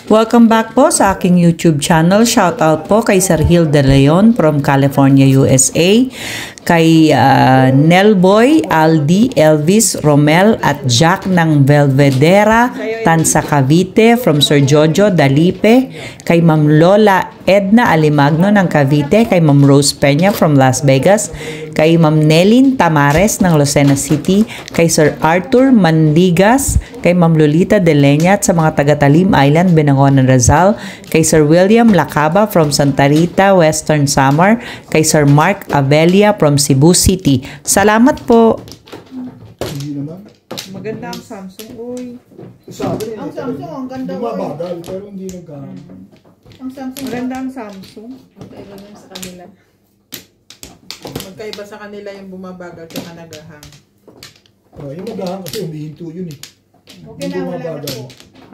Welcome back po sa aking YouTube channel. Shoutout po kay Sir Hill De Leon from California, USA. Kay Nelboy, Aldi, Elvis, Romel at Jack ng Belvedera, Tansa Cavite from Sir Jojo Dalipe. Kay Ma'am Lola Edna Alimagno ng Cavite. Kay Ma'am Rose Peña from Las Vegas. Kay Ma'am Nelin Tamares ng Lucena City. Kay Sir Arthur Mandigas. Kay Ma'am Lolita De Leña at sa mga taga-Talim Island, Benangonan, Rizal. Kay Sir William Lacaba from Santa Rita, Western Samar. Kay Sir Mark Avelia from Cebu City. Salamat po. Hindi naman. Maganda ang Samsung. Uy. Sabi Ang Samsung, ang ganda. bumabagal, pero hindi nagkaan. Ang Samsung. Maganda ang Samsung. Magkaiba yun sa kanila. Magkaiba sa kanila yung bumabagal sa nagahang. Yung magahang kasi humihinto yun eh. Okay na, wala na po.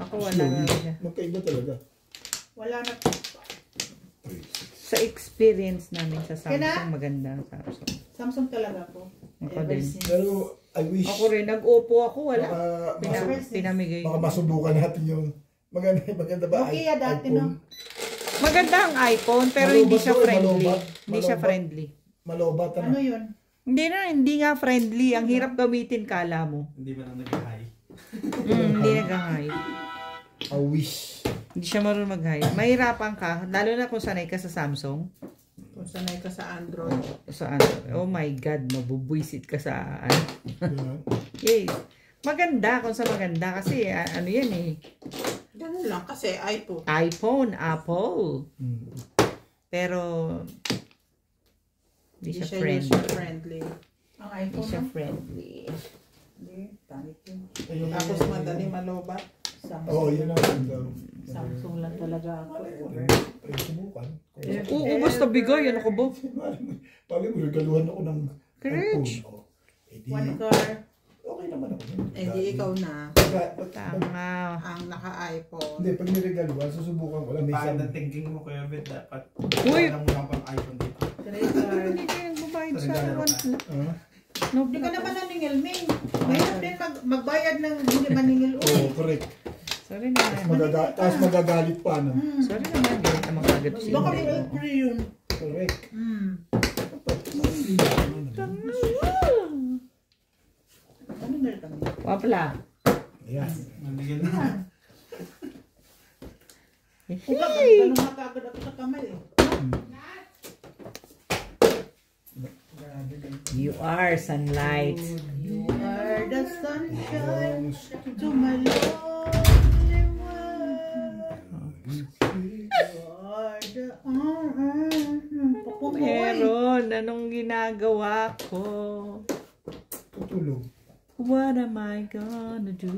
Ako wala na. Magkaiba talaga. Wala na po. Sa experience namin sa Kina? Samsung, maganda ang Samsung. Samsung talaga po. Ako Ever din. since. Pero I wish Ako rin, nag-Oppo ako, wala. baka Pinamigay. masubukan natin yung maganda ba? Nokia dati, iPhone? no? Maganda ang iPhone, pero hindi siya friendly. Hindi siya friendly. Malobat Ano yun? Hindi nga friendly. Ang hirap gamitin, kala mo. Hindi ba na nag-high? Hindi nag-high. I wish. Hindi siya marunong mag-high. Mahirapan ka, lalo na kung sanay ka sa Samsung. Kung sanay ka sa Android. Sa ano, oh my God, mabubwisit ka sa ano. Ganun. Yes. Maganda kung sa maganda kasi ano yan eh. Ganun lang kasi iPhone. iPhone, Apple. Pero hindi siya friendly. user-friendly. Ang Hindi iPhone, siya no? friendly. Hindi, tanit yun. Ayun. Tapos madali malobat. Oo, yun ang daw. Samsung lang talaga ako. Ay, subukan. Oo, basta bigay. Ano ko ba? Pag mo, regaluhan ako ng Correct. iPhone. Oh, edi, One car. okay naman ako. Eh di ikaw na. Tama. Ang naka-iPhone. Hindi, pag niregaluhan, susubukan ko lang. May Bakit isang ang thinking mo, Kuya Bet, dapat Uy! alam mo lang pang iPhone dito. Credit card. Hindi kayo nagbabayad sa Regalo one. Ah? No, Hindi ka naman naningil, Ming. Mahirap din magbayad ng hindi maningil. Oo, correct. Sorry naman. Tapos magagalit pa, no? Sorry naman. Ganit naman kagad siya. Baka may free yun. Correct. Ano meron kami? Wapla. Ayan. Nabigyan na. Ganun nga kagad ako sa kamay eh. You are sunlight. You are the sunshine to my lonely world. You are the... Meron. Anong ginagawa ko? Tutulog. What am I gonna do?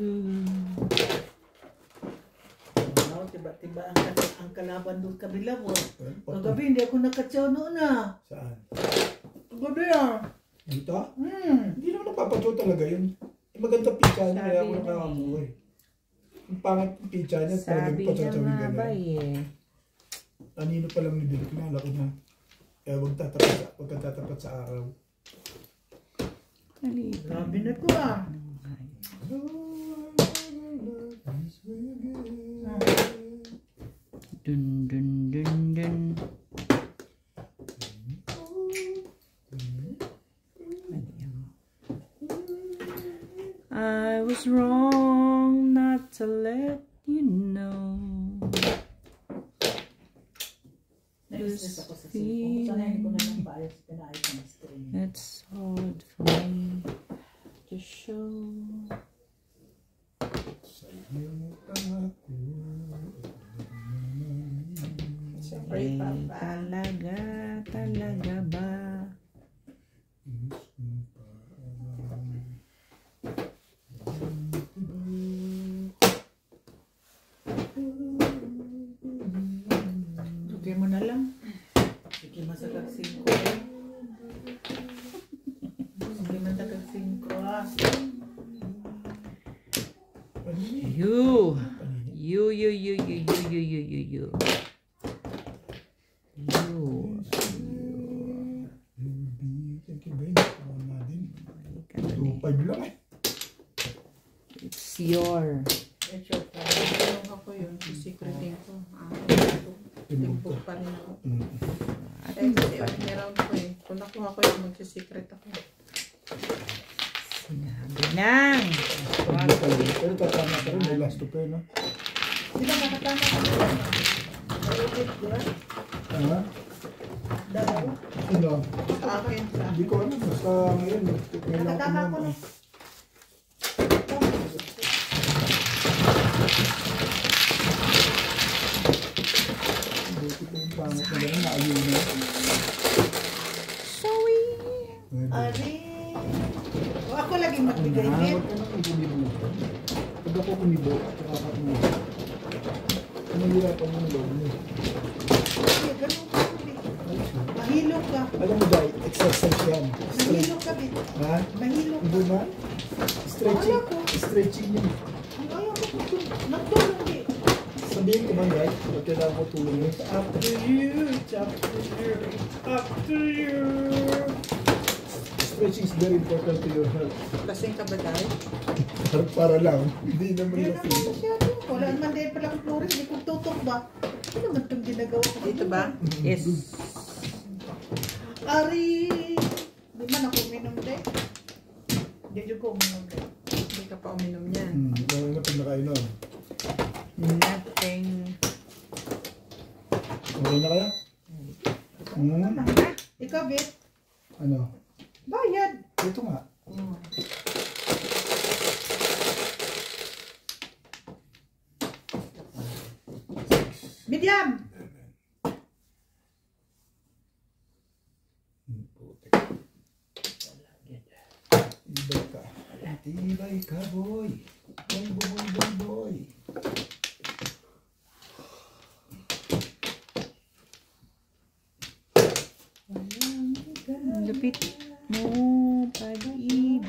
Wow, tiba-tiba ang kalaban doon kabila mo. Kagabi hindi ako nakatsaw noon ah. Saan? Kagabi ah. Dito? Hindi naman napapatyo talaga yun. Maganda pizza niya, kaya ako nakakabuhay. Ang pangat yung pizza niya, talagang Sabi niya patsatawin nga gano'n. ba eh. Anino pa lang ni Billy, kinala ko na. Kaya pagkatatapat sa araw. Grabe na to ah. Dun dun dun dun. I was wrong not to let you know. Naistress ako sa cellphone. Sana hindi ko na lang pinaayos ng screen. It's hard for me to show. Siyempre, Eh, papa. talaga ba? Lagyan mo na lang. Sige, masagag 5 eh. Sige, masagag 5 ah. You. You. Five lang eh. It's your. It's your time. Tulong ako yun. Secret Timbog Timbog ka. pa rin ako. At Eh, hindi, meron ko eh. Kung nakuha ko yung magsisecret ako. sinabi nang. Pag ka rin. Pero tatama ka rin. May last to pay, no? Di ba nakatama ka ba? Ulit, di ba? Ha? Dalawa. Sino? Sa akin, sa Hindi ko alam. Basta ngayon. Ngayon ako Nakatama ko naman. na. Buti ko yung pangit na gano'n. Naayaw na. Sorry. Ari. O, ako laging magbigay din. Huwag ka nang kumibo. Pag ako kumibo, tsaka ka kumibo. Mahirapan yung loob mo. Sige, ganun ka, Bit. Mahilog ka. Alam mo, Jai, exercise yan. Mahilog ka, Bit. Ha? Mahilog ka. Hindi ba? Stretching. Wala ko. Stretching yun. Ang ayaw ko nagtulong, Bit. Sabihin ko ba, Jai? Pag kailangan ko tulong yun. It's up to you. It's up to you. It's up to you. Stretching is very important to your health. lasing ka ba tayo? Para lang. Hindi naman Hindi na naman masyado. Wala naman din pala kung flores. Hindi kong tutok ba? Ano naman itong ginagawa ko? Dito ba? Yes. Ari! Di man ako uminom din. Hindi ko uminom din. Hindi ka pa uminom yan. Lalo na pag nakainom. Nothing. Okay na kaya? Ikaw, Bit. Ano? Bayad. Ito nga. Medium! Tibay ka. Tibay ka, boy. Boy, boy, boy, boy. Lupit mo, pag-ibig.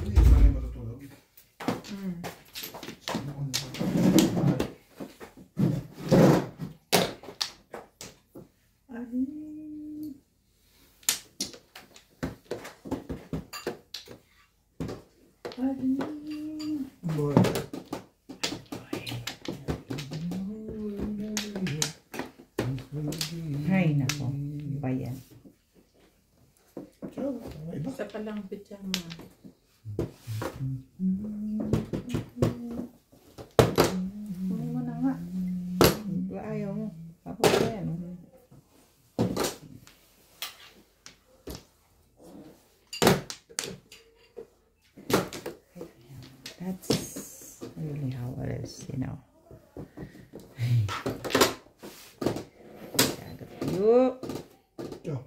Hindi ko sanay matutulog. Boy. Ay, nako. Ba yan? Ciao. May iba. Isa pa lang pijama. Kunin mo na nga. Ayaw mo. Ako ba yan? That's really how it is, you know. Yuk. Ciao.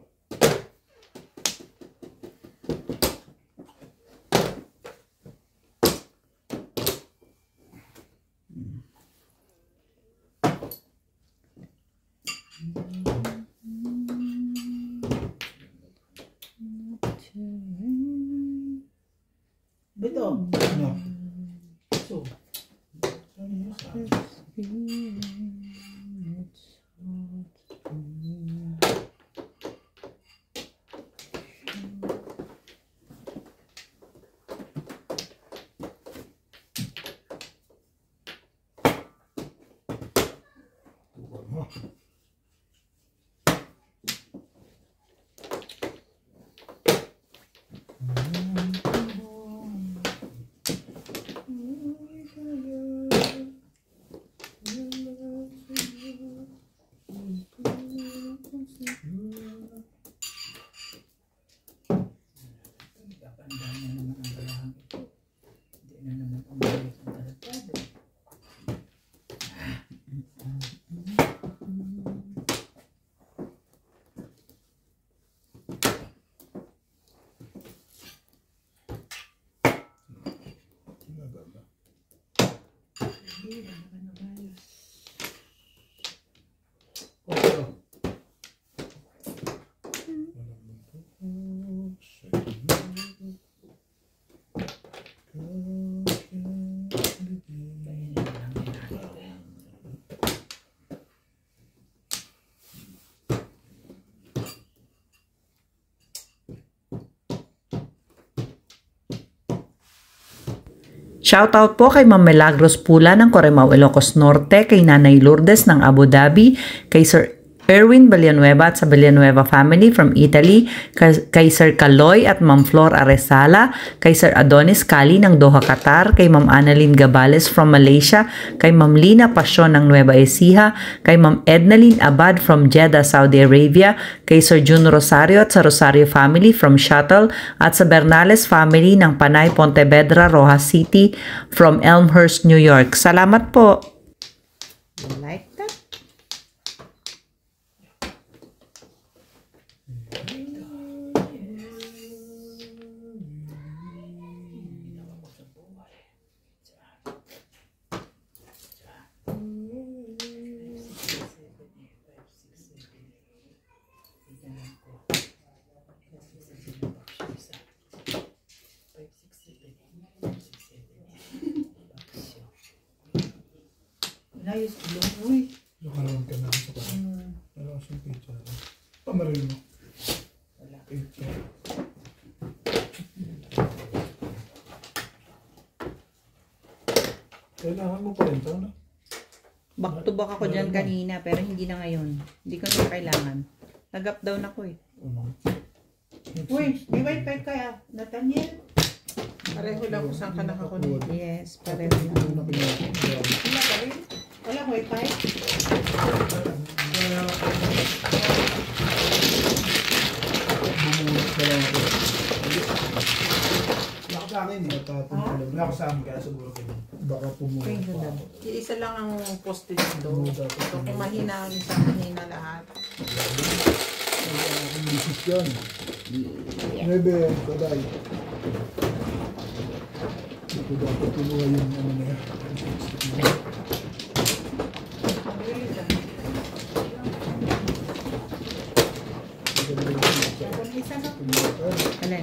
Bito. Ano? So, Ano yun sa? Tuwa mo. Oh, Shoutout po kay Ma'am Milagros Pula ng Corimao, Ilocos Norte, kay Nanay Lourdes ng Abu Dhabi, kay Sir Erwin Villanueva at sa Villanueva family from Italy, kay Sir Kaloy at Ma'am Flor Aresala, kay Sir Adonis Kali ng Doha, Qatar, kay Ma'am Annalyn Gabales from Malaysia, kay Ma'am Lina Pasyon ng Nueva Ecija, kay Ma'am Ednalyn Abad from Jeddah, Saudi Arabia, kay Sir Jun Rosario at sa Rosario family from Shuttle, at sa Bernales family ng Panay, Pontevedra, Rojas City from Elmhurst, New York. Salamat po! You like that? Inayos ko lang, uy. Nakaroon ka na sa kanya. Pero kasi yung picture. Pamaril mo. Wala. Picture. Kailangan mo pa rin ito, no? Back to back ako dyan kanina, pero hindi na ngayon. Hindi ko na kailangan. Nag-up down ako eh. Uy, may wifi kaya, Nathaniel? Pareho lang kung saan ka nakakunin. Yes, pareho lang. Wala ba rin? Wala wifi? Wala sa akin eh. Wala ko sa amin kaya siguro kayo. Baka pumuha pa ako. Isa lang ang postage doon. So kung mahina ang isang mahina lahat. Ang bisis yan. 9, kaday. Ito dapat pumuha yung ano na yan. Isa na. Alin?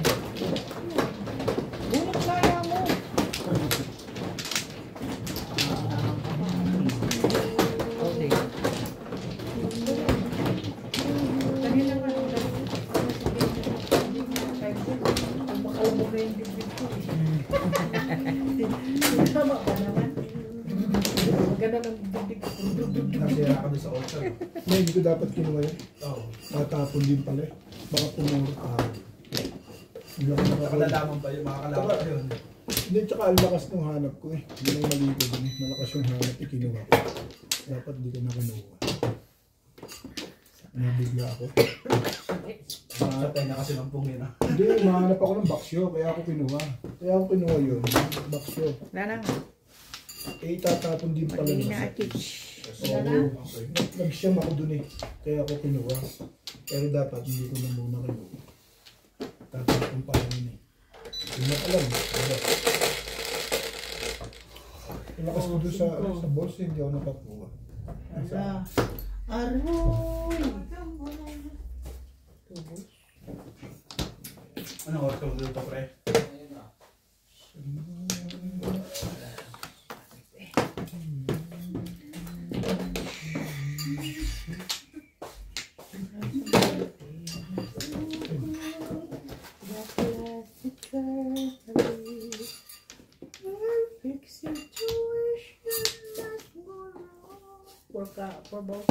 Bunot kaya mo. Okay. Kanina nga. Makalabog na yung dibdib ko eh. Tama ba naman? Maganda ng dibdib ko. Nasira kami sa altar. May hindi ko dapat kinuha yun. Oo. Tatapon din pala eh. Baka pumura pa. Hindi ako nakakalaman. Nakalalaman pa yun, makakalaman pa yun. Hindi, tsaka ang lakas ng hanap ko eh. Hindi lang mali ko din eh. Malakas yung hanap, ikinuha ko. Dapat di ko na kinuha. Nabigla ako. Sa tenga kasi ng pungin ah. Hindi, mahanap ako ng baksyo, kaya ako kinuha. Kaya ako kinuha yun, baksyo. Wala na nga. Eh, itatapon din pala. Hindi na nasa- atich. Oo, nag-siyam ako dun eh. Kaya ako kinuha. Pero dapat hindi ko na muna kinuha. Tatapon pa rin eh. Hindi na alam. Lakas ko doon sa boss, hindi ako nakakuha. Ala. Aroy! Ano oras ka dito, pre? For both.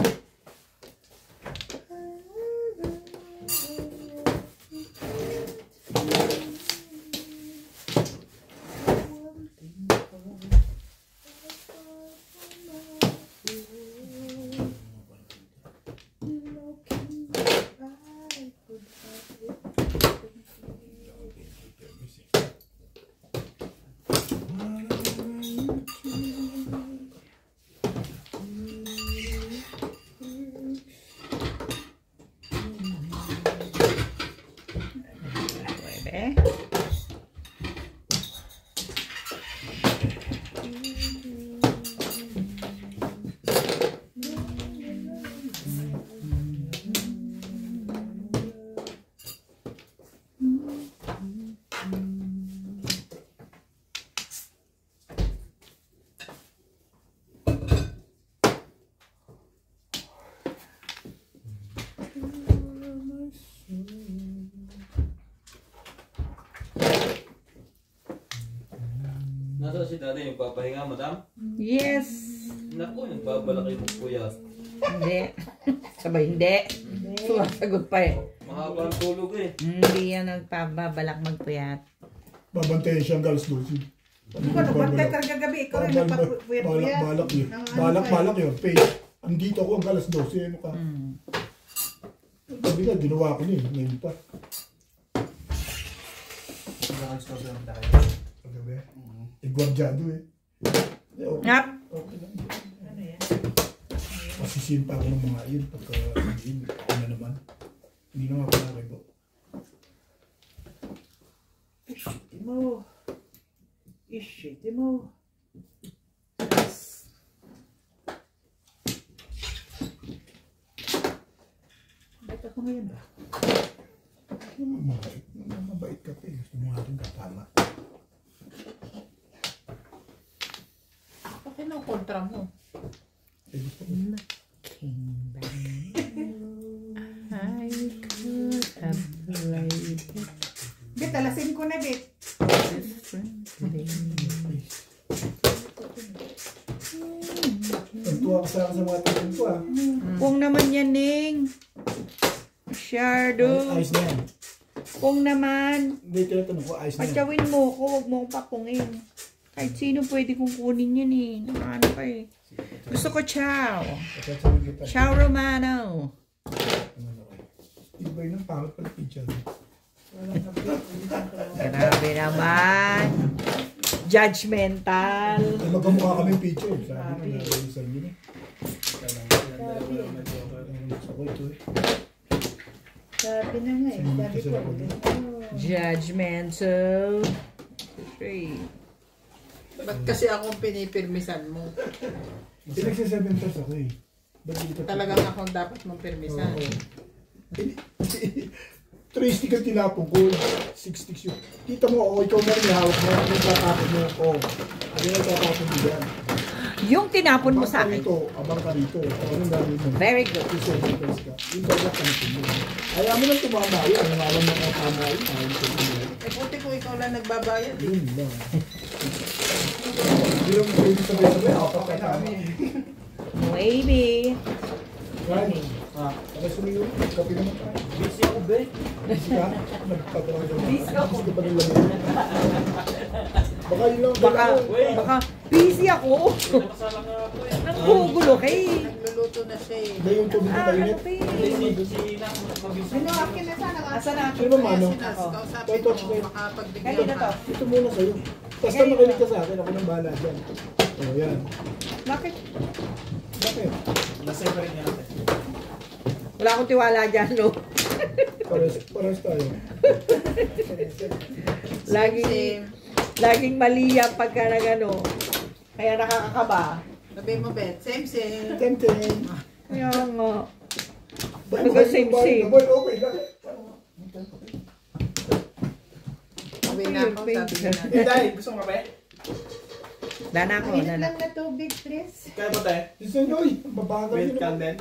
Nasa si daddy yung papahinga, madam? Yes. Naku, yung babalaki mo kuya. Hindi. Sabay, hindi. Sumasagot pa eh. Mahaba ang tulog eh. Hindi yan nagpababalak magpuyat. Babantayan siya ang galas 12. Ano, bantay ka gabi, ikaw rin nagpapuyat-puyat. Balak yun. Balak yun. Andito ako ang galas 12. Ano ka? Sabi nga, ginawa ko niya. Ngayon pa. Naka-store lang tayo. Paggabi. Gwardyado eh. Ngap. Okay lang. Masisin pa ako ng mga yun. Pagka yun, ako na naman. Hindi na nga pala kayo. Ishiti mo. Ishiti mo. Ba't ako ngayon ba? Mabait ka pa eh. Gusto mo nga rin katama. Bakit ang kontra mo? Eh, gusto ko. I could have waited. Bit, alasin ko na, Bit. Tuwa ka sa mga tingin ko ah. Kung naman yan, Ning. Masyado. Ayos na yan. Kung naman. Hindi, tinatanong ko, ayos na yan. Patsawin mo ko, huwag mo akong papungin. Kahit sino pwede kong kunin yan eh. Ano ka eh. Gusto ko chow. Pagkatsamin kita. Chow Romano. Iba yun ang pangat pala picture. Grabe naman. Judgmental. Ay, magkamukha kami picture. Sabi na nalawin sa inyo eh. Gusto ko ito eh. Sabi na nga eh. Sabi ko. Judgmental. Three. Ba't kasi akong pinipirmisan mo? Pinagsa 7 stars ako eh. Ba't hindi ka Talagang akong dapat mong pirmisan. Oo. 3 stick ang tinapong ko. 6 sticks yun. Kita mo, oh, ikaw na rin hawak mo. Ano yung tatapon mo? Oh. Ano yung tatapon mo yan? Yung tinapon mo sa akin. Abang ka rito. Ano gagawin mo? Very good. 7 stars ka. Yung bagay ka nito mo. Ayaw mo lang tumama yun. Ang alam mo kung tama yun. Ayaw mo tumama. Eh, buti ko ikaw lang nagbabayad. Yun lang. Hindi lang pwede sabay-sabay. Apat ka kami. Maybe. Rani. Ano sumiyo? Kapi naman tayo. Busy ako, be. Busy ka? Nagpapalagay ka. Busy ka pa rin lang. Baka yun lang. Baka busy ako. Nakasala nga ako eh. Nanggugulo kay. Nagluluto na siya eh. Hindi yung tubig na kainit. Si Ina, mag-busy. Sino akin na sana? Asa na ako? Sino ba mano? Kausapin Ito, mo, makapagbigyan Kanina to. ka. Ito muna sa'yo. Basta makinig ka sa akin. Ako nang bahala dyan. O, yan. Bakit? Bakit? Lasay pa rin yan natin. Wala akong tiwala dyan, no? Paras tayo. Laging mali yan pagka na gano. Kaya nakakakaba. Sabi mo, Bet, same. Tenten. Kaya nga. Ba't Baga same. Boy, okay lang. Sabi na ako, sabi na. Eh, dahil, gusto mo kape? Dana ako, Mainit dana. lang na tubig, please. Kaya ba tayo? Gusto nyo eh. Babagal Wait yun. ka din.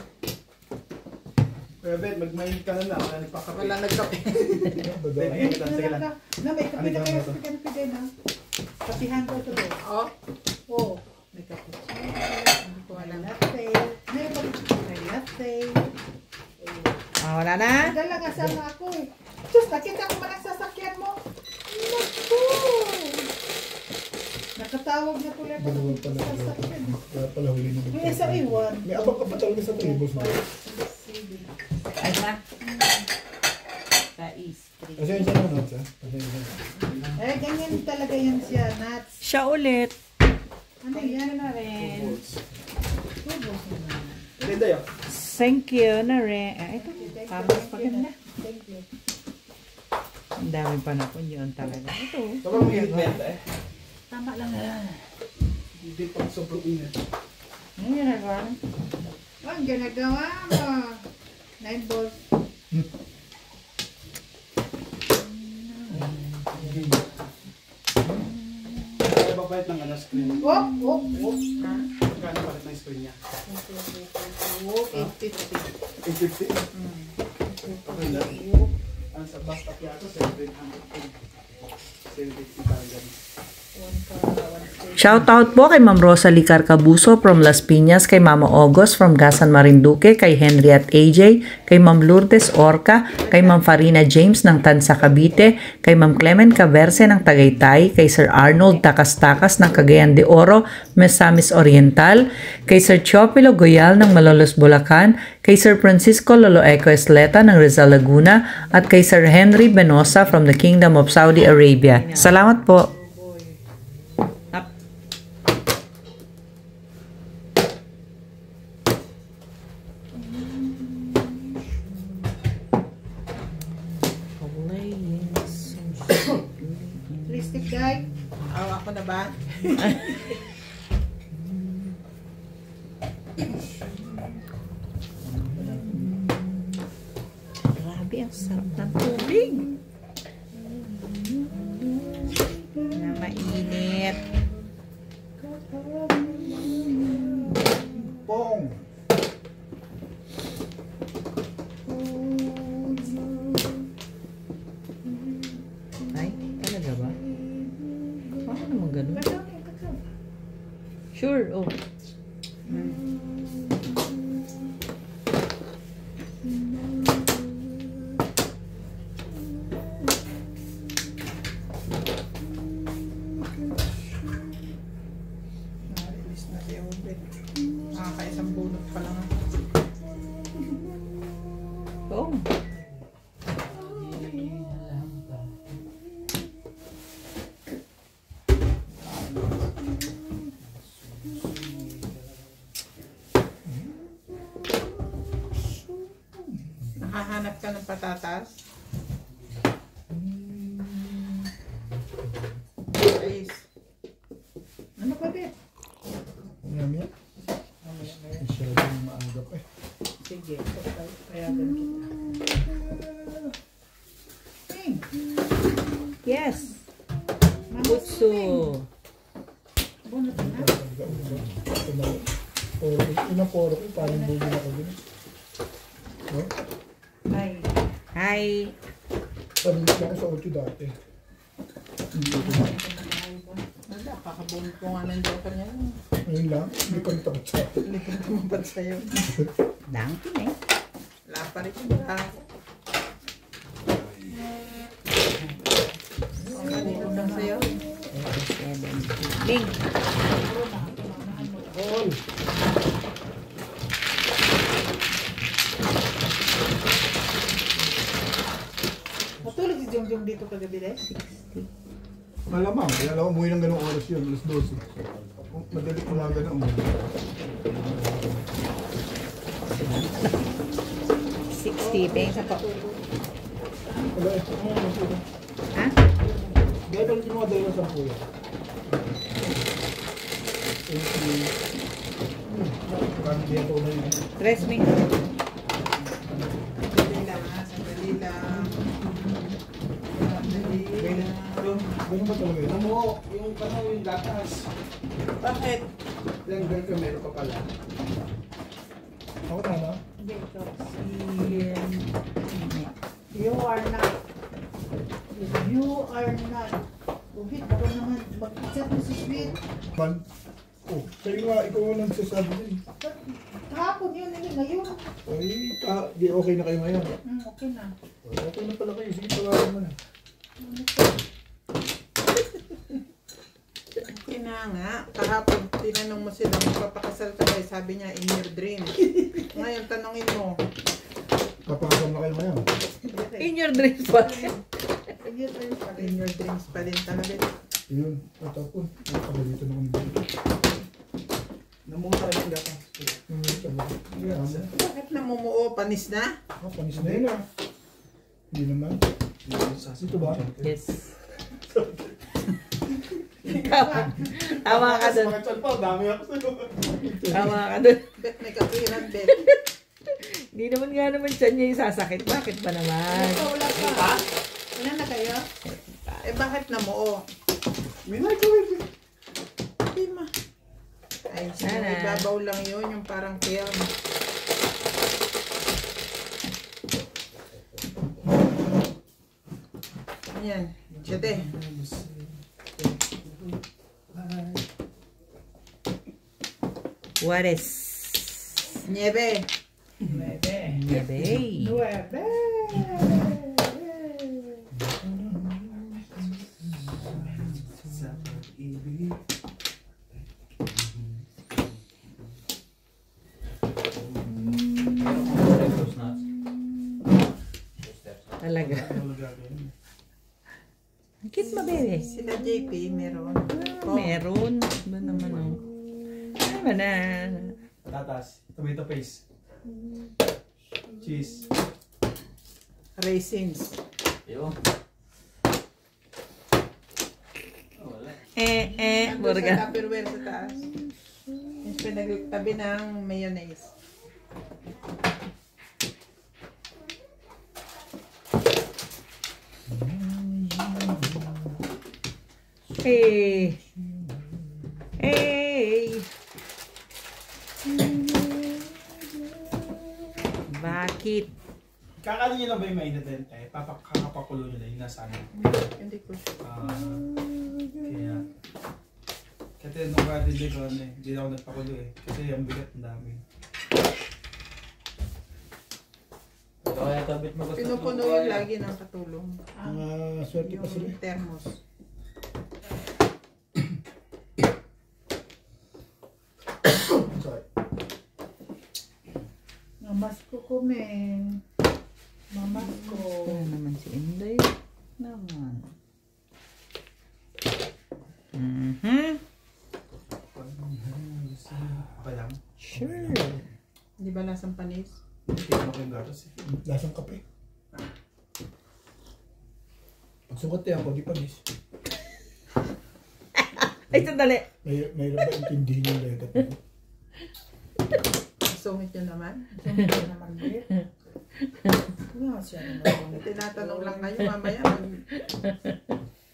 Kuya Bet, magmainit ka na lang. Wala nagpakape. Wala nagkape. Sige lang. Na, may kape na kayo sa kape na. Kapihan ko ito. Oh? Oo. May kape. Hindi ko alam. Latte. May latte. Ah, wala na? Dala nga sana ako eh. Diyos, nakita ko man ang sasakyan mo. Naku! Nakatawag na tuloy ako Dalawang sa pala. sasakyan. Kaya pala huli na. Yung isa iwan. May abang ka pa talaga sa tribos mo. Ay na. Kais. Pasensya na, Nats, ha? Pasensya na. Eh, ganyan talaga yan siya, Nats. Siya ulit. Ano yan? na rin. Tubos na. Linda yun. Thank you na rin. Ah, ito. Parang paganda. Thank you. Ang daming panapon yun talaga. Ito. Sobrang mainit benta eh. Tama lang yan. Hindi pa sobrang init. Ano yun nagawa? Ang ginagawa mo. 9 balls. Kaya ba palit ng screen? Wop, wop, wop. Kaya palit ng screen niya? Wop, 850. 850. Okay lang. Ang sa bus stop yata, 750,000. Shoutout po kay Ma'am Rosalie Carcabuso from Las Piñas, kay Mama August from Gasan Marinduque, kay Henry at AJ, kay Ma'am Lourdes Orca, kay Ma'am Farina James ng Tansa Cavite, kay Ma'am Clement Caverse ng Tagaytay, kay Sir Arnold Takas-Takas ng Cagayan de Oro, Misamis Oriental, kay Sir Chopilo Goyal ng Malolos Bulacan, kay Sir Francisco Loloeco Esleta ng Rizal Laguna, at kay Sir Henry Benosa from the Kingdom of Saudi Arabia. Salamat po. Lipstick guy. Ako na ba? Grabe, ang sarap ng tubig. Na mainit. Pong! Ay, talaga ba? Bakit naman ganun? Sure, oh. Narilis na si Obet. Nakakaisang bunot pa lang. Oh. Nakahanap ka ng patatas? Guys. Ano ba, Bet? Yan yan. Masyadong maaga pa eh. Sige, payagan kita. Ping! Yes. Butsu. Bunot na. Unang poro ko, parang buli na ko din. No? Ay. Hi. Pabilis na ako sa 8 dati. Wala, kakabunot ko nga ng joker niya. Ngayon lang, hindi pa rin takot sa akin. Hindi ko tumapad sa'yo. Dangkin eh. Wala pa rin yung braso. Ang kanino lang sa'yo. 7. Bing. All! Matulog si Jongjong dito kagabi rin? Malamang, kaya lang umuwi ng ganong oras yun, alas 12. Madali umaga na umuwi. 60. Thanks ako. Wala eh. Ha? Gaya pala yung mga dalawa sa puya. Parang di ako na yun. Dress me. Sandali lang ha, sandali lang. Sandali lang. Ganun ba talaga yun? Yung gatas. Bakit? Langgal ka, meron ka pala. Ako na na. Hindi ito. You are not. You are not. Ubit, baka naman. Mag-chat mo si Sweet. Man. Oh, sa'yo nga, ikaw ang nagsasabi din. Kahapon yun, hindi ngayon. Ay, di okay na kayo ngayon. Okay na. Okay na pala kayo. Sige, tawagan mo na. Okay na nga. Kahapon, tinanong mo sila, magpapakasal ka ba? Sabi niya, in your dreams. Ngayon, tanongin mo. Papakasal na kayo ngayon. In your dreams pa. In your dreams pa din talaga. Yun, tatapon. Nakabalik na kami dito. Namunta rin yung gatas. Bakit namumuo? Panis na? Panis na yun ah. Hindi naman. Ito ba? Yes. Tawa ka dun. Mga chan pa, dami ako sa'yo. Tawa ka dun. Bet, may kapiran, Bet. Hindi naman nga naman siya niya yung sasakit. Bakit ba naman? Wala pa. Ilan na kayo? Eh, bakit namuo? May microwave. Hindi ma. Ay, Sana. ibabaw lang yun, yung parang film. Ayan, siyete. What is? Niebe. Niebe. Nuebe. Talaga. Kit mo, bebe. Sila JP, meron. Meron. Ba naman, oh. Ay, manan. Tatas. Tomato paste. Cheese. Raisins. Yo. Wala. Nandun Burga. sa Tupperware sa taas. Yung pinagtabi ng mayonnaise. Hey. Hey. Bakit? Kakain nyo lang ba yung mainit din? Kakapakulo nyo lang yung nasa ano. Hindi ko sure. Kaya. Kasi nung kadili ko ano eh. Hindi na ako nagpakulo eh. Kasi yung bigat ang dami. Ito kaya tabit mo gusto. Pinupuno yun lagi ng katulong. Mga swerte pa sila. Yung thermos. Sorry. Mamasko ko, men. Mamasko. Wala naman si Inday. Naman. Okay lang. Sure. Di ba lasang panis? Tingnan ko yung gatos eh. Lasang kape. Pag sukat yan, pag ipanis. Ay, sandali. Mayroon ba intindihin yung legat mo? Sungit yun naman. Sungit yun naman, babe. Nga siya naman. Tinatanong lang kayo mamaya.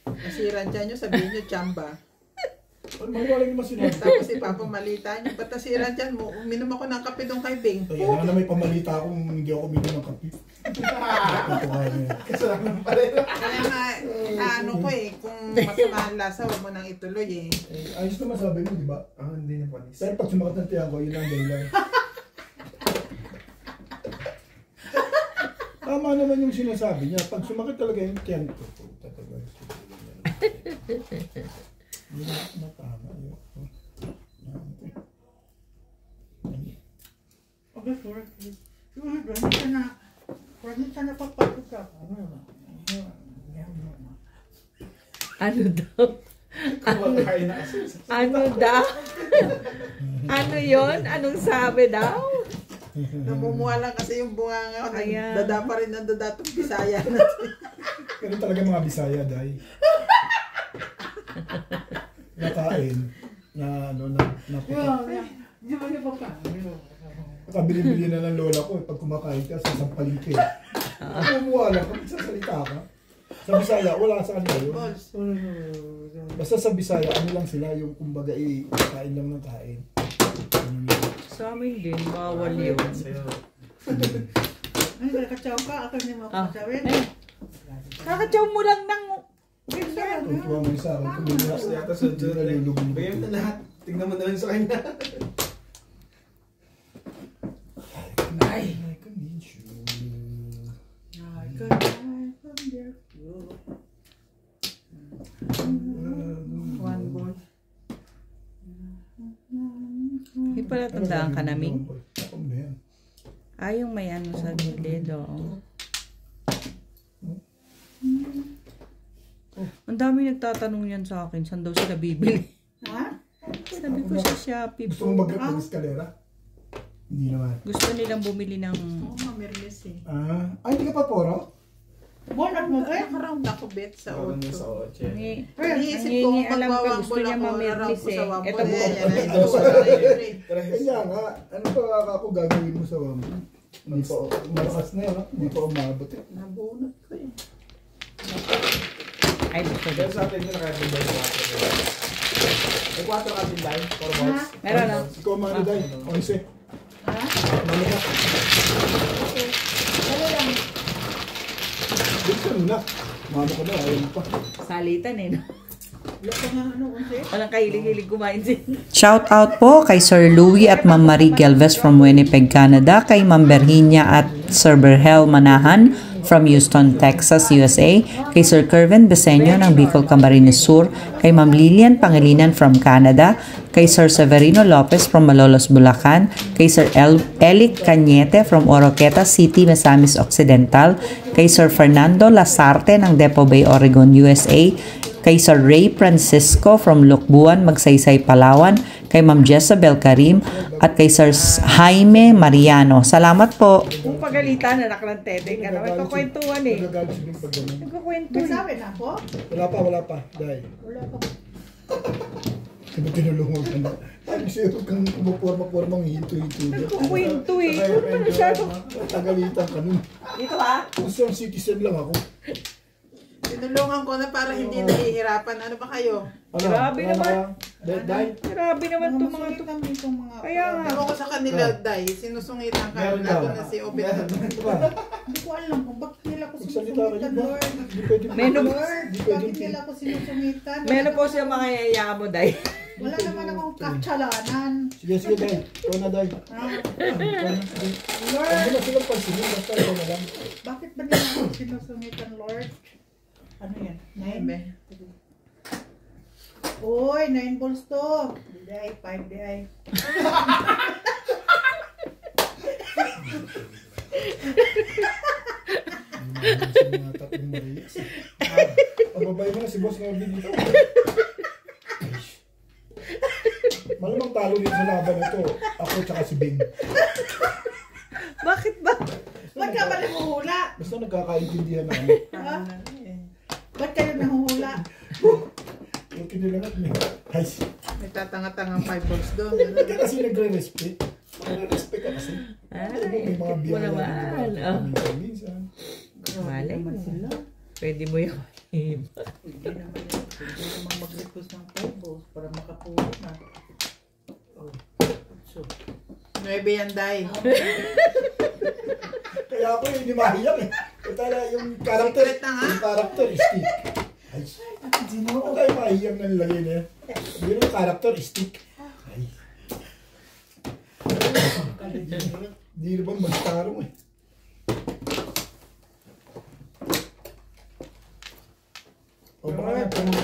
Nasira dyan nyo, sabihin nyo, chamba. Ano magaling naman sinabi? Tapos ipapamalita nyo. Ba't nasira dyan mo? Uminom ako ng kape doon kay Bing. Ay, alam na may pamalita akong hindi ako kuminom ng kape. Ito nga niya. Kasalanan pa rin. Kaya nga, ano ko eh, kung masama ang lasa, huwag mo nang ituloy eh. Ayos naman sabi mo, di ba? Hindi na panis. Pero pag sumakat ng tiyan ko, yun ang dahilan. Tama naman yung sinasabi niya. Pag sumakit talaga yung tiyan ko, tatagal. Hindi na tama yun. Okay, sure. Hindi ka na papatog ka. Ano daw? Kumakain na kasi. Ano daw? Ano yon? Anong sabi daw? Namumuha lang kasi yung bunganga ko. Ayan. Dada pa rin ang dadatong Bisaya natin. Pero talaga mga Bisaya, dahi. Nakain. Na ano, na Di ba niya pagkain? nakabili-bili na ng lola ko. Pag kumakain ka, sasampalin ka. Kumuha lang, kapag sasalita ka. Sa Bisaya, wala sa kanila yun. Balls. Basta sa Bisaya, ano lang sila, yung kumbaga kain lang ng kain. Ano yun. Sa amin din, bawal yun. Ay, kakatsaw ka. Ako niya makakasawin. Kakatsaw mo lang ng... Tuwa mo sa akin. Kung Tapos yata sa dyan. Bayam na lahat. Tingnan mo na lang sa kanya. I can need you. One ball. Hindi pala tandaan ka namin. Ako na yan. Ay, yung may ano sa gilid, oo. Ang dami nagtatanong yan sa akin, saan daw sila bibili? Ha? Sabi ko sa Shopee Gusto po. mo mag eskalera? Hindi naman. Gusto nilang bumili ng... Oo, mamirlis eh. Ay, hindi ka pa poro? Bonat mo, eh? Nakaround ako bet sa Parang auto. sa oche. Iniisip ko kung alam ka, magwawambol gusto niya ako, mamirlis narap ko sa eh. wambol. Ito po. Ito Ito. Kaya nga, ano pa ako gagawin mo sa wamo? Hindi pa, malakas na yan, hindi pa umabot eh. Nabunot ko eh. Ay, gusto Pero daw. sa atin, nakakabing tayo sa 4. May 4 kapin tayo. 4 balls. Meron na. Ikaw mga day, 11. Ha? Mali ka. Okay. Dali lang. Bilisan mo na. Mama ko na, ayaw mo pa. Salitan eh, no? Wala pa nga ano, unti. Walang kahilig-hilig kumain din. Shout out po kay Sir Louie at Ma'am Marie Gelves from Winnipeg, Canada, kay Ma'am Berhinia at Sir Berhel Manahan from Houston, Texas, USA, kay Sir Kervin Beseño ng Bicol, Camarines Sur, kay Ma'am Lilian Pangilinan from Canada, kay Sir Severino Lopez from Malolos, Bulacan, kay Sir Elic Cañete from Oroqueta City, Misamis Occidental, kay Sir Fernando Lasarte ng Depo Bay, Oregon, USA, kay Sir Ray Francisco from Lukbuan, Magsaysay, Palawan, kay Ma'am Jezabel Karim, at kay Sir Jaime Mariano. Salamat po. Kung pagalitan, anak ng tete ka naman. Kakwentuhan eh. Nagagalit siya yung pag gano'n. Nagkakwento May eh. sabi na ako? Wala pa, dahil. Wala pa. Sabi tinulungan ka na. Ay, siya kang kumuporma-pormang hinto-hinto. Nagkakwento eh. Ano ba masyado? Tagalitan ka nun. Dito ha? Gusto yung citizen lang ako. Tinulungan ko na para hindi nahihirapan. Ano ba kayo? Grabe naman. Dahil, Grabe naman itong mga to. Kami itong mga... Kaya nga. Ewan ko sa kanila, Day. Sinusungitan ka. meron Lalo daw. na si Obed. Meron ba? Hindi ko alam kung bakit nila ako Magsalita ka sinusungitan, dyan ba? Lord. Hindi pwede. Lord, bakit nila ako sinusungitan? Meron po siya mga yaya mo, Day. Wala naman akong katsalanan. Sige, dahil. Ikaw na, dahil. Ah, Ikaw na, sige. Lord, Huwag mo na silang pansinin. Basta ikaw na lang. bakit ba nila ako sinusungitan, Lord? Ano yan? 9? Uy, 9 balls to. Di ay, 5 di ay. Pababay mo na si Boss Norby dito. Malamang talo dito sa laban na ito. Ako tsaka si Bing. Bakit ba? Ba't ka ba nahuhula? Basta nagkakaintindihan namin. Ha? Ba't kayo nahuhula? Yung kinilangat niya. Ay, May tatanga-tangang 5 balls doon. hindi ka kasi nagre-respect. Nagre-respect ka kasi. May mga biyaya wala din, di ba? naman. Minsan. Malay mo. Pwede mo yun. Hindi naman mag-request ng 5 balls para makapuha na. So, 9 yan, Day. Kaya ako yung nimahiyang eh. Kaya yung character, Secret na nga. yung character is stick. Ay, ano tayo mahiyang na nilagay na yan? Hindi yung character is stick. Ay. Di naman mag-tarong eh. O baka na,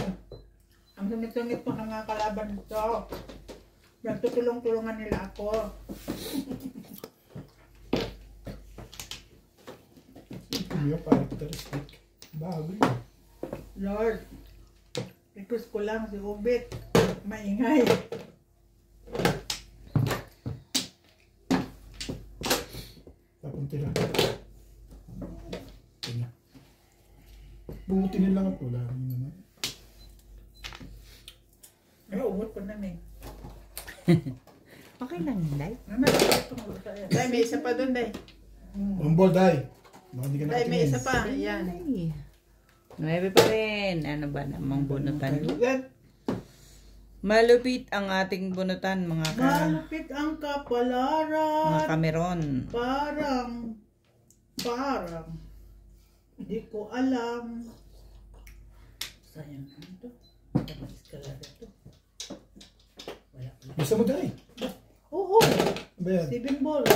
ang sumit-sumit po ng mga kalaban nito. Nagtutulong-tulungan nila ako. ito yung character is stick. Bago yun. Lord, request ko lang si Obet. Maingay. Papunti lang. Ito na. Buti nila lang at wala rin naman. Ay, ubot ko na eh. Okay lang, Day. Day, may isa pa doon, Day. Umbol, day. Baka di ka Day, may nakatingin. isa pa. Yan. Ay. 9 pa rin. Ano ba namang bunutan? Malupit ang ating bunutan, mga Malupit ang kapalaran. kameron. Parang, hindi ko alam. Sayang na ito. Dapat iskalada ito. Wala pala. Gusto mo, day. Oo, Ano ba yan? 7 balls.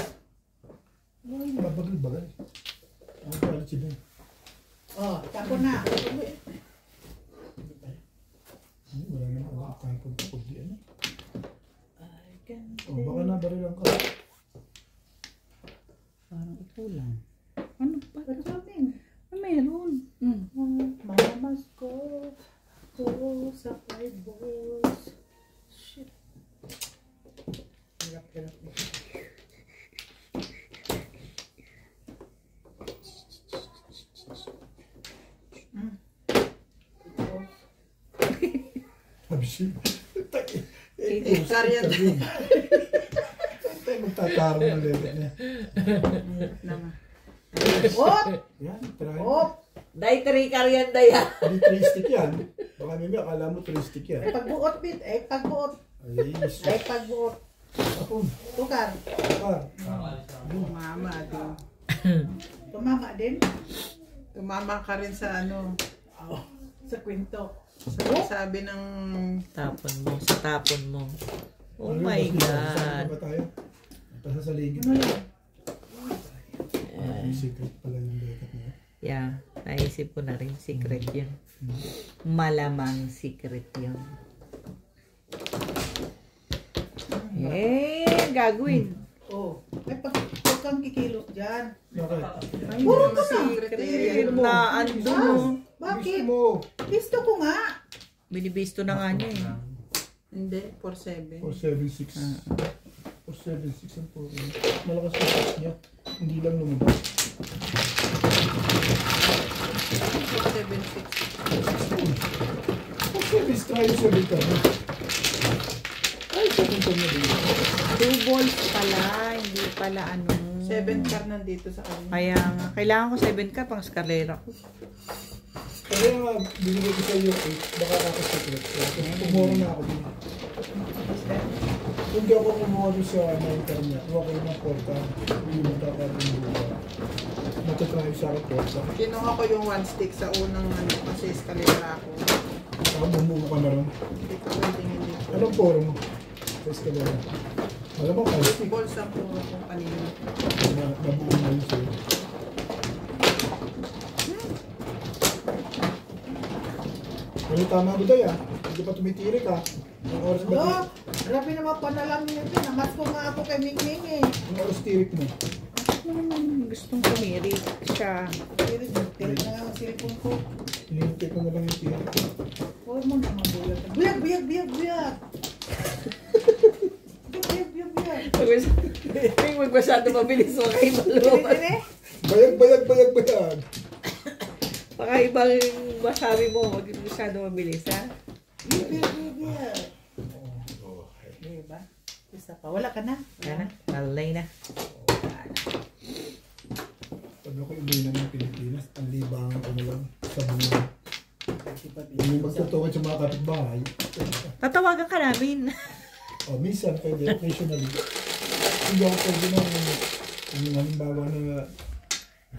Ay, mabagal-bagal. Ano pa si Ben? Oh, tapo na. Wala naman ako kapag di ano. I can O baka nabarilan ka. Parang ikulang. Ano ba? Pero sa amin, Meron. mamamas ko. Oo, sa 5 balls. Shit. Hirap mo. Sabi siya. Karyan. Tayo magtatarong ng level niya. Op! Yan, try. Op! Day, 3 karyan, Day. Hindi 3 stick yan. Baka may akala mo 3 stick yan. Pagbuot, bit. Pagbuot. Ay, Pagbuot. Apon. Tukar. Par. Tumama din. Tumama din Tumama ka rin sa ano. sa kwento. Sabi ng... Tapon mo, sa tapon mo. Oh Ano my yun? Saan God. ba tayo? Pasasaligid. Ano yan? Secret pala yung lekat niya. Yeah, naisip ko na rin. Secret yun. Malamang secret yun. Eh, gagawin. Oh. Ay, pag kang kikilos dyan. Bakit? Ay, Puro ka na. secret na ando mo. Bakit? Gusto mo? Gusto ko nga. Binibisto na nga niya eh. Hindi, 4-7. 476. 476 ang puro. Malakas yung touch niya. Hindi lang lumabas. 4-7-6. 476 try yung 7 ka. Ay, 7 ka na din. 2 balls pala, hindi pala ano. 7 car nandito sa kanya. Kaya nga, kailangan ko 7 ka pang skalera ko. Kaya nga, binigay ko sa iyo 8. Baka kakasakit. Tumuro na ako din. Kung di ako kumuha doon sa mentor niya, kuha ko yung 4 ka. Hindi magkakaroon buka. Matatry sa akin 4 ka. Kinuha ko yung 1 stick sa unang ano, kasi eskalera ako. Saka bumuko ka na rin. Hindi ko pwedeng hindi ko. Anong poro mo? Sa eskalera. Malamang kalit. Balls ang puro ko kanina. Nabuo na yun sa'yo. Pero tama ko tayo ah. Hindi pa tumitirik ah. Ang oras ba? Oh, grabe naman panalangin yun. Namas ko nga ako kay Ming Ming eh. Ang oras tirik mo. Gustong tumirik siya. Tirik na nga ang cellphone ko. Hinihintay ko na lang yung tirik. Huwag mo naman buyag. Buyag, buyag, buyag, buyag. Buyag, buyag, buyag. Huwag masyado mabilis mo kayo maluwan. Tiri, Bayag, bayag, bayag, bayag. Baka ibang masabi mo, huwag masyado mabilis ha. buyag, buyag, buyag. Diba? Isa pa. Wala ka na. Yan na, nalay na. Pag ako umuwi na ng Pilipinas, ang libangan ko na lang sa bunga. Yung magtutuwad sa mga kapitbahay. Tatawagan ka namin. O, minsan pwede, occasionally. Hindi ako pwede na yung halimbawa na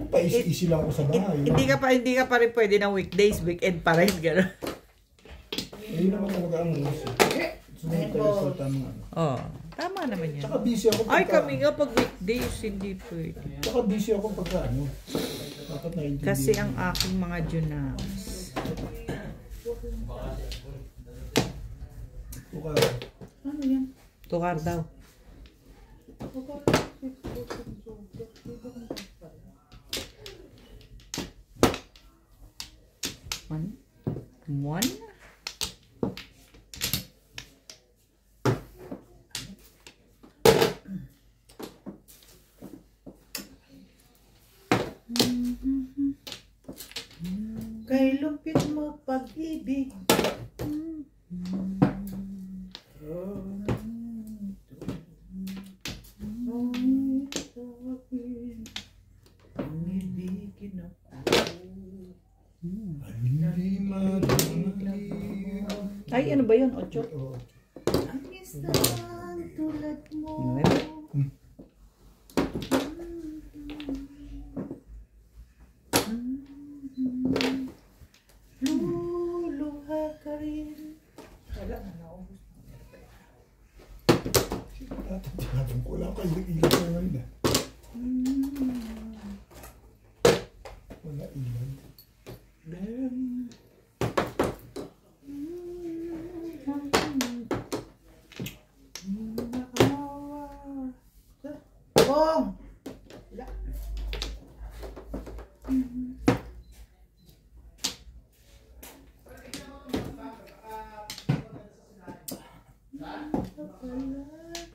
paisi-isi lang ako sa bahay. Hindi ka pa rin pwede ng weekdays, weekend pa rin, gano'n. Ayun naman talaga ang rules. Sumunod tayo sa tamang ano. Oo, tama naman yan. Tsaka busy ako Ay, pagka... kami nga pag weekdays, hindi pwede. Tsaka busy ako pagka ano. Dapat naiintindihan. Kasi ang aking mga Junams. Tuka. Ano yan? Tukar daw. One? Kay lumpit mo pag-ibig. Umibigin ako. Hindi madali. Ay, ano ba yun? Ocho? Oo. Ang isang tulad mo. Luluha ka rin. Wala na naubos. Tatapos ko lang kayo ilan ko ngayon ah. Wala ilan. Bong! Wala.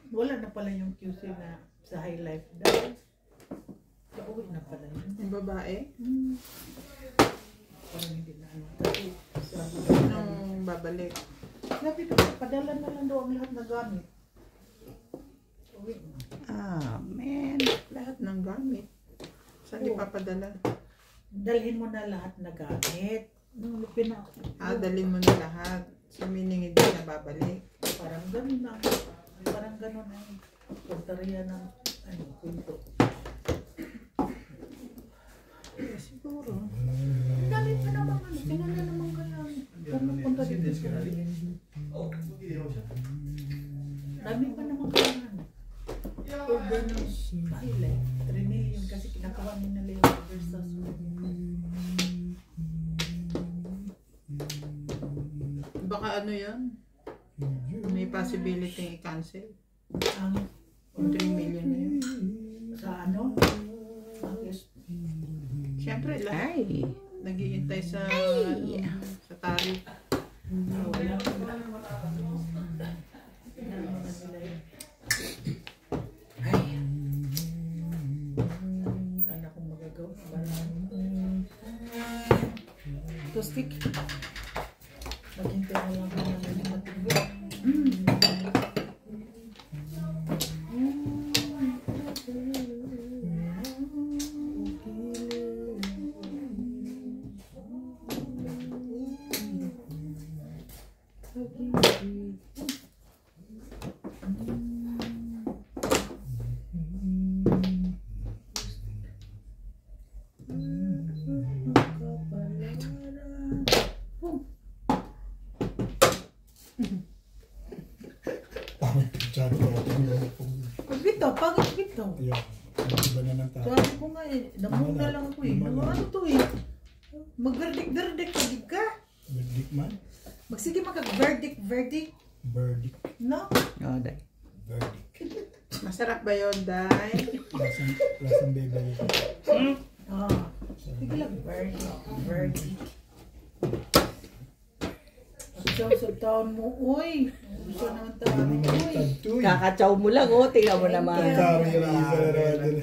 Wala na pala yung QC na sa high life daw. Pauwi na pala yun. Yung babae, Parang hindi na ano. Kasi sabi ko nung babalik. sabi ko, padala na lang daw ang lahat na gamit. Uwi na. Ah, man. Lahat ng gamit. Saan di papadala? Dalhin mo na lahat na gamit. Nung lupin na Dalhin mo na lahat. So meaning hindi na babalik. parang ganun na. Parang ganun na. Punteriya ng ano, punto. Siguro. Dami pa naman ano. Tingnan na naman kaya. Punta dito. Dami pa naman kailangan. Over ng pilot. 3 million kasi kinakawa nila yung versus. Baka ano yan? May possibility i-cancel. Ang Yung 3 million na yun. sa ano? Siyempre, lahat Ay. naghihintay sa, sa tarif. Wala. Ano akong magagawa? Tostik. Maghintay na lang ako ng matindi. Pangit yung tiyan ko. Bito, pagod bito. Ayan. Iba na ng tao. Sabi ko nga eh, namuna lang ako eh. Ano to eh? Mag-verdict-verdict ka. Verdict man. Magsige magka-verdict. Verdict. No? Oh, day. Verdict. Masarap ba yun, Day? Lasang bebe. Ah. Sige lang, verdict. Gusto sa taon mo, uy. Gusto naman taon Hindi mo, na uy. tagtoy. Kakachaw mo lang, oh. Tingnan mo naman. Kari yung isa na rin.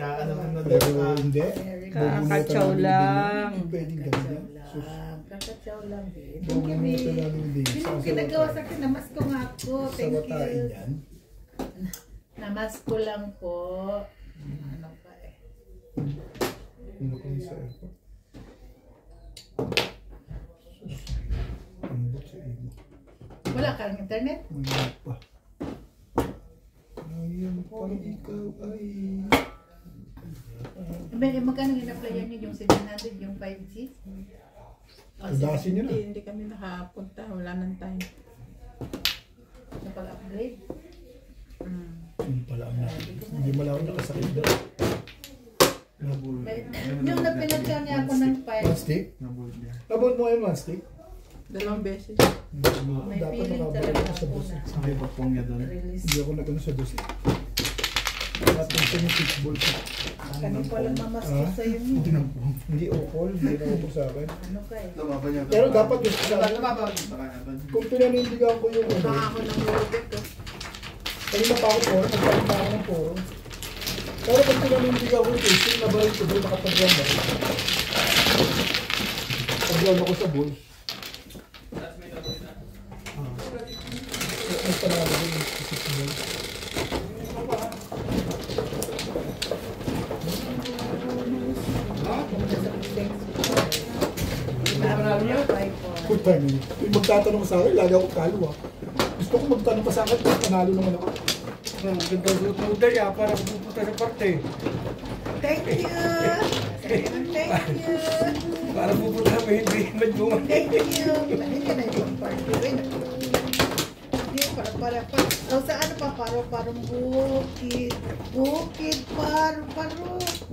Pero hindi. Kakachaw lang. Pwedeng ganyan. Sus. Kakatsaw lang din. Bumunutan lang yung day. Sino ang ginagawa sa akin? Namas ko nga ako. Sa Thank watain you. yan. Namas ko lang po. Ano pa eh. Ano kung sa airport? Sus. Ambot sa imo. Wala kang internet? Ngayon pa. Ngayon pa ikaw ay... Magkano gina-playan niyo yung 700, yung 5G? Tudasin nyo na. Hindi kami nakapunta. Wala nang time. Sa pag-upgrade? Hindi pala ang natin. Hindi mo lang ako nakasakit doon. Yung napinatsa niya ako ng 5, Mastic? Nabot mo yung mastic? 2 beses. may Dapat feeling nakabot talaga ako sa ako dos. na Sabi pa pong niya doon. release. Hindi ako nagano sa dos. Dapat sa yung fixball ko. Kami palang mamas ko Ah? sa'yo mo. Hindi okol, hindi na okol sa akin. Ano ka eh? Tumaba niya. Pero dapat yung sa akin, kung pinanindigan ko yung Baka ano, ako ng lubit ko. kanina pa ako po, nagpalit pa ako ng poro. Pero kung pinanindigan ko yung casing, nabalit ko doon, nakapag-ground ako. Pag-ground ako sa balls. May panalo ko yung fixball. Good time yun. Yung magtatanong sa akin, lagi ako kalwa. Gusto ko magtanong pa sa akin, panalo naman ako. Ang ganda suot mo daya para pupunta sa parte. Thank you! Thank you! Para pupunta kami hindi magbunga. Thank you! Hindi na yung party rin. Hindi, para. O sa ano pa, parang bukid. Bukid, paro.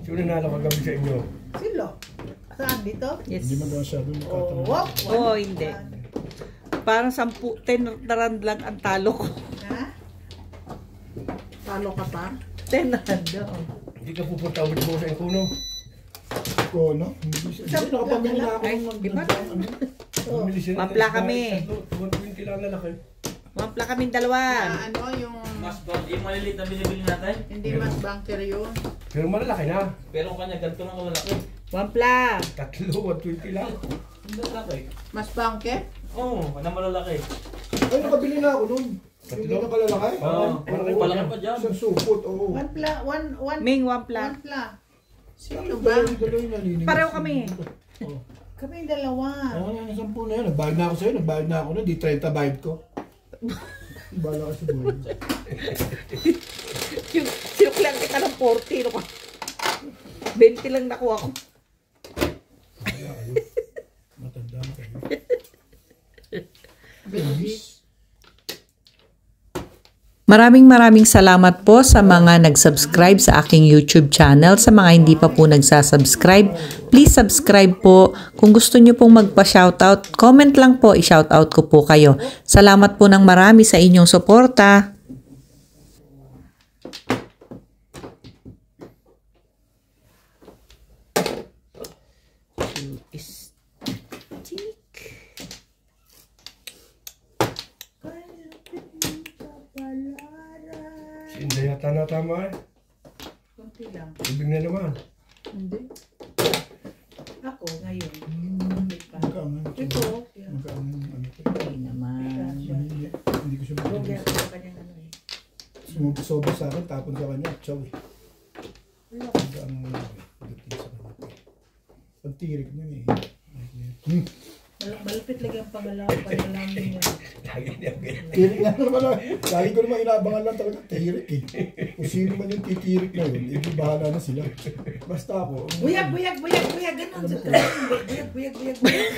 Sino nanalo kagabi sa inyo? Silo? Saan dito? Yes. Hindi man masyado Oh, nakatanong. wop! Oo, hindi. Parang 10 rand lang ang talo ko. Ha? Talo ka pa? 10 rand, oo. Hindi ka pupunta ulit mo sa Inkuno. Ko, no? Hindi, nakapamili na ako. Ay, di ba? Oh. Bumili sila ng Mampla isda, kami. tatlo, 120 lang na laki. Wampla kaming dalawa. Ano yung... Mas ba, yung maliliit na binibili natin? Hindi mas bunker yun. Pero malalaki na. Pero kanya ganito lang kalalaki. Wampla. Tatlo, 120 lang. Hindi lalaki. Mas bunker? Oo, na malalaki. Ay, nakabili na ako nun. Hindi na kalalakay. Oo, malaki pa dyan. Isang supot, oo. One Ming, wampla. pla. Sino ba? Pareho kami. Oo. Kami yung dalawa. Oo, yan, 10 na yun. Nagbayad na ako sa'yo, nagbayad na ako nun. Di 30 bayad ko. Bala ka sa buhay. Sinuklang kita ng 40. No? 20 lang nakuha ko. Matanda na kayo. Maraming salamat po sa mga nag-subscribe sa aking YouTube channel. Sa mga hindi pa po nagsasubscribe, please subscribe po. Kung gusto nyo pong magpa-shoutout, comment lang po, i-shoutout ko po kayo. Salamat po ng marami sa inyong suporta. Hindi yata na tama eh. Kunti lang. Ibig na naman. Hindi. Ako, ngayon. Magkaano? Ito. Magkaano? Ano to? Hindi naman. Hindi ko siya Roger, magkaano. sa kanyang ano eh. Sumusobra sa akin, tapon sa kanya, chow eh. Magkaano mo lang eh. Pagdating sa kanya. Pagtirik niya eh. Malapit lagi ang pangalaman niya. Tirik nga naman lang. Lagi ko naman inaabangan lang talaga tirik eh. Kung sino man yung titirik na yun, hindi bahala na sila. Basta ako. Buyag, buyag, buyag, buyag, ganun. Buyag, buyag, buyag, buyag.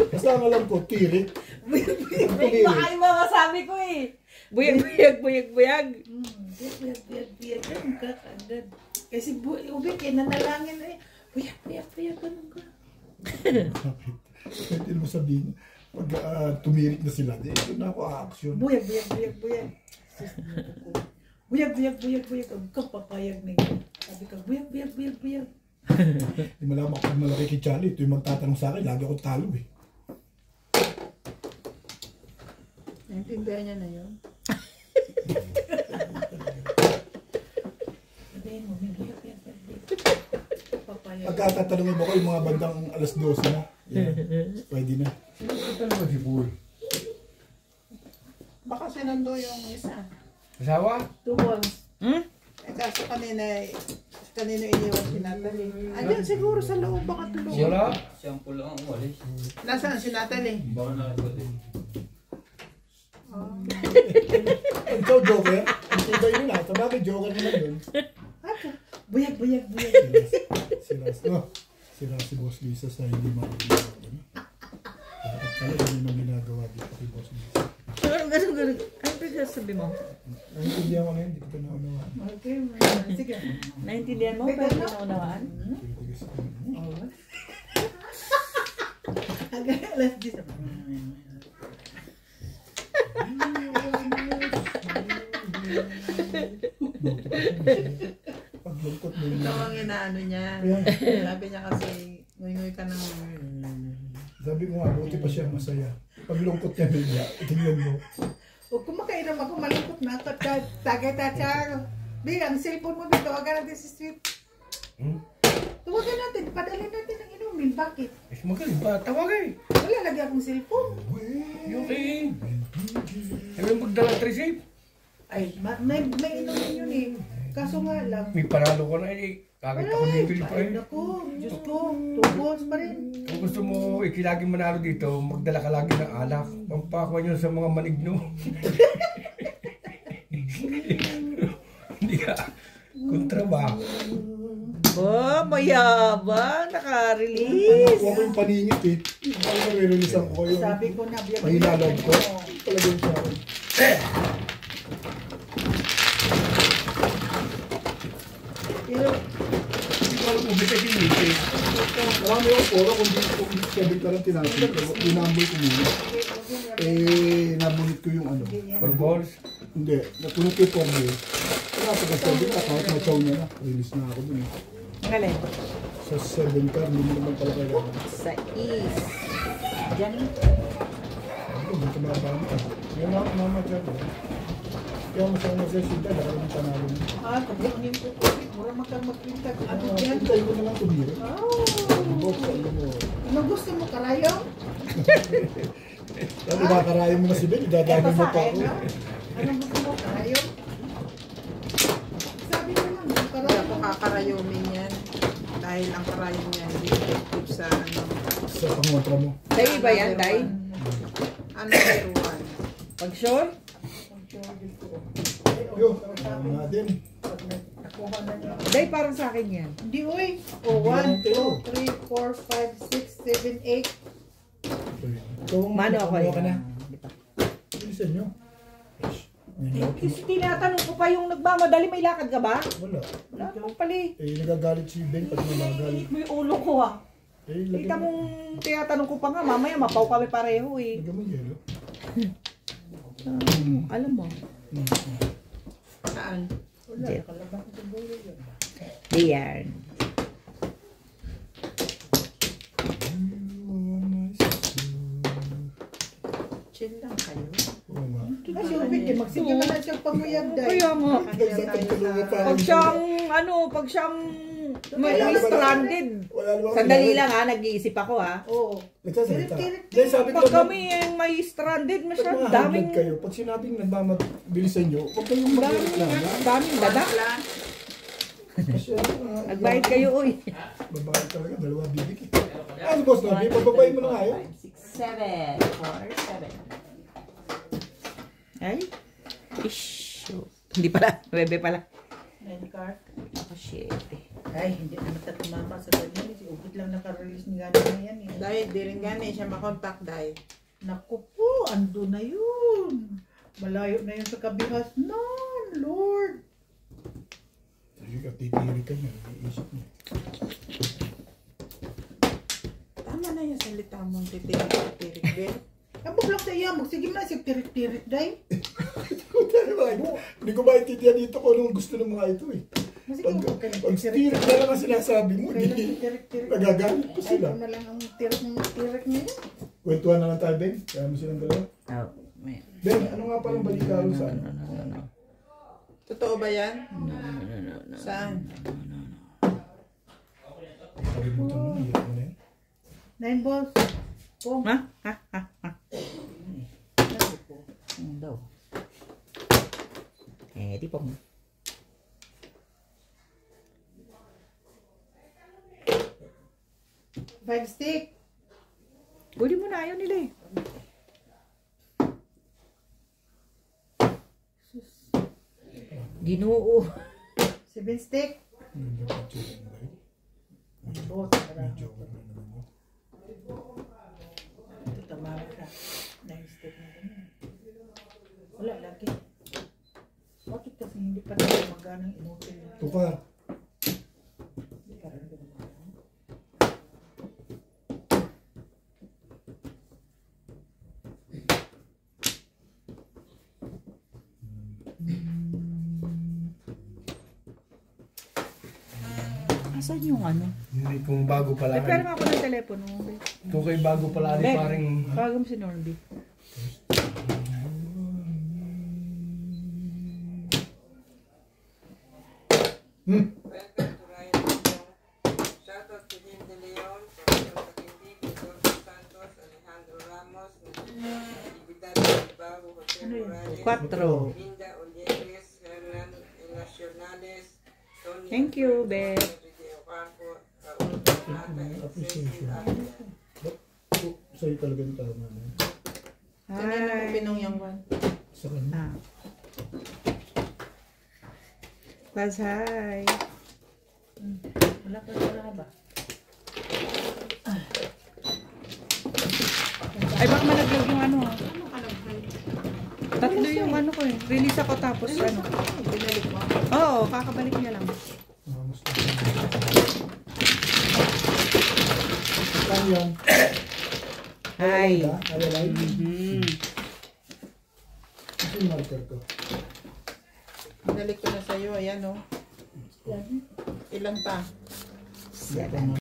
Basta ang alam ko, tirik. Buyag, buyag, Tirik. Baka yung masabi ko eh. Buyag, buyag, buyag, buyag. buyag, buyag, buyag, buyag, ganun ka, agad. Kasi ubik eh, nanalangin eh. Buyag, buyag, buyag, ganun ka. Pwede mo sabihin, pag tumirik na sila, di ito na ako action. Buyag, buyag, buyag, buyag. Buyag, buyag, buyag, buyag. Huwag kang papayag na yun. Sabi ka, buyag, buyag, buyag, buyag. Hindi malaman ko pag malaki kay Charlie, ito yung magtatanong sa akin, lagi ako talo eh. Naintindihan niya na yun. Sabihin mo, may buyag, buyag, buyag, buyag. Papayag. Pagkatatanungin mo ko yung mga bandang alas 12 na, yan, pwede na. Ito naman si Bull. Baka sinundo yung isa. Asawa? 2 balls. Hmm? Eh kaso kanino iniwan si Natalie? Andyan siguro sa loob, baka tulog. Wala. Shampoo lang ang umalis. Nasaan si Natalie? Baka nakikot eh. Ikaw, Joker, hindi ba yun na? Sabagay, Joker naman yun. Buyag, buyag, buyag. Sira si Boss Lisa sa hindi marunong. Dapat pala yun ang ginagawa dito kay Boss Lisa. Ganun. Ano ba sabi mo? Naintindihan ko na yun, hindi ko ito naunawaan. Okay, sige. Naintindihan mo? Pero hindi naunawaan? Pwede kasi. Hanggang alas 10. Paglungkot mo yun. Ikaw ang inaano niya. Sabi niya kasi, nguy-nguy ka ng... Sabi ko nga, buti pa siya masaya. Paglungkot niya bigla, tingnan mo. Huwag kumakairam ako, malungkot na. Tagay tatsar. Bi, ang cellphone mo, Bi, tawagan natin si Sweet. Tawagan natin, padalhin natin ng inumin. Bakit? Mas magaling ba? Tawag eh. Wala lagi akong cellphone. Okay. Sabi magdala 3 safe. Ay, may inumin yun eh. Kaso nga lang. May panalo ko na eh. Kakita ko bibili pa Ay, eh. naku, Diyos ko, tubos pa rin. Kung gusto mo ikilaging manalo dito, magdala ka lagi ng alak. Pampakuha nyo sa mga manigno. Hindi ka. Kontra ba? Oh, mayabang. Naka-release. Nakuha ko yung paningit eh. Ako nare-releasean ko yung Sabi ko na, biyag mahilalog ko. Talaga yung sa akin. Pero, Walang ubit ay pinili. Marami yung poro kung sabi ka lang tinapin ko. Dinamboy ko muna. Nabunit ko yung ano. For balls. Hindi, napunit ko yung porno. Kaya pagkasabi ka, kahit machaw na na. Release na ako dun eh. Ang galing. Sa 7 car, hindi mo naman pala kailangan. Sa is. Diyan. Hindi ka mabami ka. Yan ako mama dyan. Kaya mo siya magsasita, dahil yung panalo mo. kabuhanin ko po. Mura magpintag. Ano yan? Hintay ko na lang tumira. Oh. Boss, alam mo. Ano gusto mo, karayo? Kaya nakakarayo mo na si Ben, idadagin mo pa ako. Ano gusto mo, karayo? Sabi ko lang, Hindi karayo. ako kakarayomin yan. Dahil ang karayo niya hindi effective sa ano. Sa pangontra mo. Tay ba yan, Tay? Ano number 1? Pag sure? Yo, ano nga din. Day, parang sa akin yan. Hindi, uy. O, 1, 2, 3, 4, 5, 6, 7, 8. Ikaw ang Mano ako kumuha ka na. Di ba? Bilisan nyo. Kasi tinatanong ko pa yung nagmamadali, may lakad ka ba? Wala. Wala naman pala eh. Nagagalit si Ben pag namagal. May ulo ko ah. Kita mong tinatanong ko pa nga, mamaya mapaw kami pareho eh. Lagyan mo yelo. Alam mo. Saan? Diyan. Diyan. Chill lang kayo. Oo nga. Kasi ubig eh, magsige ka na siya pamuyag dahil. Kaya nga. Pag siyang may stranded. Wala namang Sandali lang ha, nag-iisip ako ha. Oo. Nagsasalita. Tirik-tirik. Dahil sabi ko Pag lang, kami yung may stranded, pag masyadong mahahalad daming, kayo, pag sinabing nagmamabilis sa inyo, huwag kayong mag-reklamo. daming dada. Kasi Nagbayad kayo uy. babae talaga, dalawa bibig eh. Ano boss, Norby? Pababayin mo na nga yun. 7, 4, 7. Ay. Ish. Hindi pala. 9 pala. 9 car. Ako 7. Ay, hindi naman tayo tumama sa ganyan. Si Ubit lang naka-release ni Gani na yan eh. Dahil di rin gani siya makontak dahil. Naku po, ando na yun. Malayo na yun sa kabihas. No, Lord. Sige ka, titiri ka niya. Iisip niya. Tama na yung salita mong titirik-tirik, Ben. Abok lang sa iya, magsige mo na siya tirik-tirik day. Hindi ko maintindihan dito kung anong gusto ng mga ito eh. Magsige mo ka Pag tirik na lang ang sinasabi mo, hindi tirik-tirik. nagagalit ko sila. Ay, na lang ang tirik niya. Kwentuhan na lang tayo, Ben. Kaya mo silang dalawa. Oh, man. Ben, ano nga palang balita rin sa ano? Totoo ba yan? Saan? Kalimutan mo na, hirap mo na yan. 9 balls. Oh, Ha? Ha? Ha? Ha? Ano daw? Di po. 5 stick. Huli mo na, ayaw nila eh. Ginoo. 7 stick. Medyo picture mo ba yun? Bot. Medyo ako na naman yun. Ito tama ka. 9 stick na ganyan. Wala lagi. Bakit kasi hindi pa tayo maganang inutil? Tukar. Asan yung ano? Hindi kung bago pala. Pero nga ako ng telepono. Kung kayo bago pala rin Ben, parang... tawagam si Norby. Welcome to Ryan Video. Shoutout to Jim De Leon, Professor Taquindi, Jorge Santos, Alejandro Ramos, Ibidad Bilbao, Jose Morales, 4. Linda Olieres, Hernan Nacionales, Tony Thank you, Ben. Enrique Ocampo, Raul Bernata, and Cecil Alves. Sa'yo talaga yung tama na yun. Kanina mo pinong yung one. Sa kanya. Ah. Buzz, hi. Wala ka ba? Ay, baka malaglag yung ano ha. Tatlo yung ano ko eh. Release ako tapos ano. Binalik mo. Oo, kakabalik niya lang. Mas na. Saan yan? Hi. Kaya live? Ito yung marker ko. Binalik ko na sa'yo. Ayan o. Ilan pa? 7.